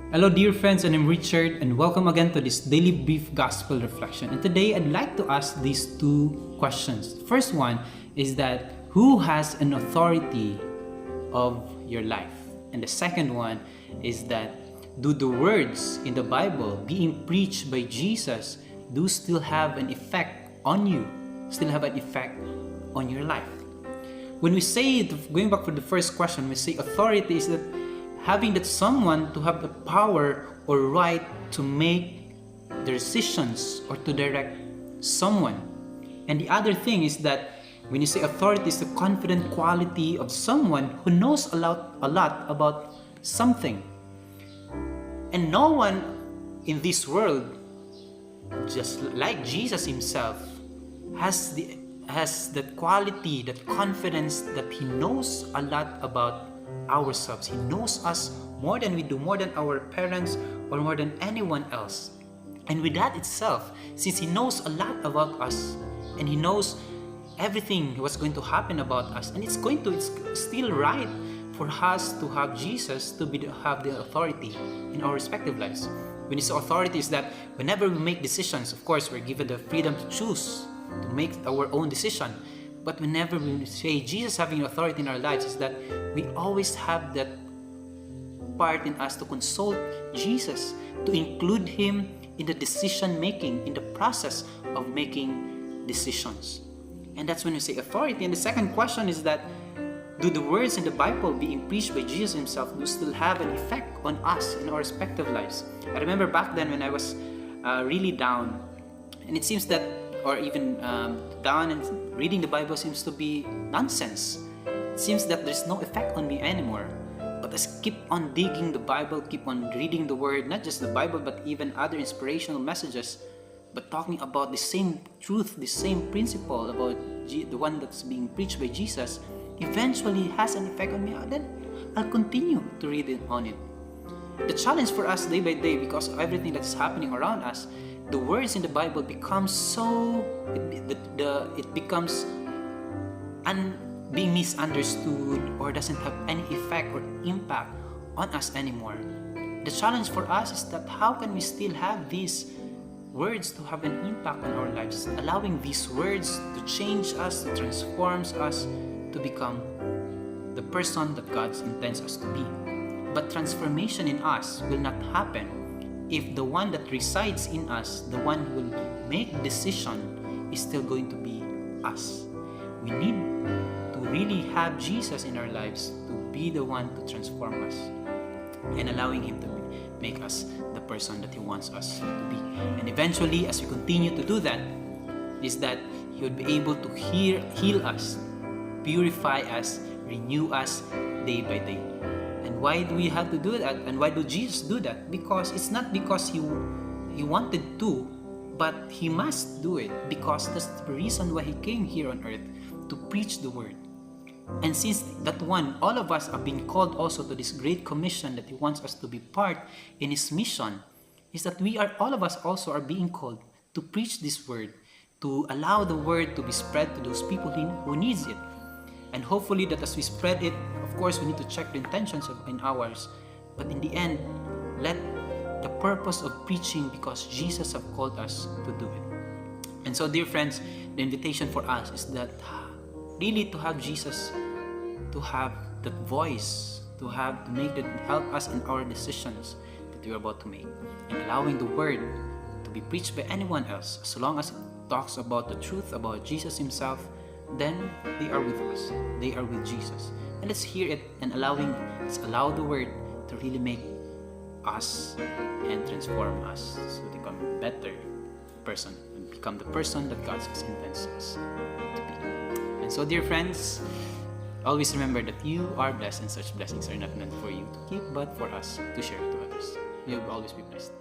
Hello dear friends, and I'm Richard, and welcome again to this daily brief gospel reflection. And today I'd like to ask these two questions. The first one is that who has an authority of your life? And the second one is that do the words in the Bible being preached by Jesus do still have an effect on you, still have an effect on your life? When we say, going back to the first question, we say authority is that having that someone to have the power or right to make the decisions or to direct someone. And the other thing is that when you say authority is the confident quality of someone who knows a lot about something. And no one in this world, just like Jesus himself, has that quality, that confidence that he knows a lot about ourselves. He knows us more than we do, more than our parents or more than anyone else. And with that itself, since he knows a lot about us and he knows everything what's going to happen about us, and it's still right for us to have Jesus to have the authority in our respective lives. When it's authority is that whenever we make decisions, of course we're given the freedom to choose to make our own decision. But whenever we say Jesus having authority in our lives is that we always have that part in us to consult Jesus, to include him in the decision making, in the process of making decisions. And that's when we say authority. And the second question is that do the words in the Bible being preached by Jesus himself do still have an effect on us in our respective lives? I remember back then when I was really down, and it seems that or even down and reading the Bible seems to be nonsense. It seems that there's no effect on me anymore. But I keep on digging the Bible, keep on reading the Word, not just the Bible, but even other inspirational messages, but talking about the same truth, the same principle about the one that's being preached by Jesus, eventually has an effect on me. Then I'll continue to read on it. The challenge for us day by day, because of everything that's happening around us, the words in the Bible become it becomes being misunderstood or doesn't have any effect or impact on us anymore. The challenge for us is that how can we still have these words to have an impact on our lives, allowing these words to change us, to transform us, to become the person that God intends us to be. But transformation in us will not happen if the one that resides in us, the one who will make the decision, is still going to be us. We need to really have Jesus in our lives to be the one to transform us and allowing him to make us the person that he wants us to be. And eventually, as we continue to do that, is that he would be able to heal us, purify us, renew us day by day. And why do we have to do that? And why do Jesus do that? Because it's not because he wanted to, but he must do it, because that's the reason why he came here on earth, to preach the word. And since that one, all of us are being called also to this great commission that he wants us to be part in his mission, is that all of us also are being called to preach this word, to allow the word to be spread to those people who needs it. And hopefully that as we spread it, of course we need to check the intentions in ours, but in the end, let the purpose of preaching, because Jesus have called us to do it. And so dear friends, the invitation for us is that really to have Jesus, to have that voice, to make that help us in our decisions that we're about to make, and allowing the word to be preached by anyone else, as long as it talks about the truth about Jesus himself, then they are with us, they are with Jesus. And let's hear it and let's allow the word to really make us and transform us to become a better person and become the person that God intends us to be. And so dear friends, always remember that you are blessed, and such blessings are not meant for you to keep, but for us to share to others. You will always be blessed.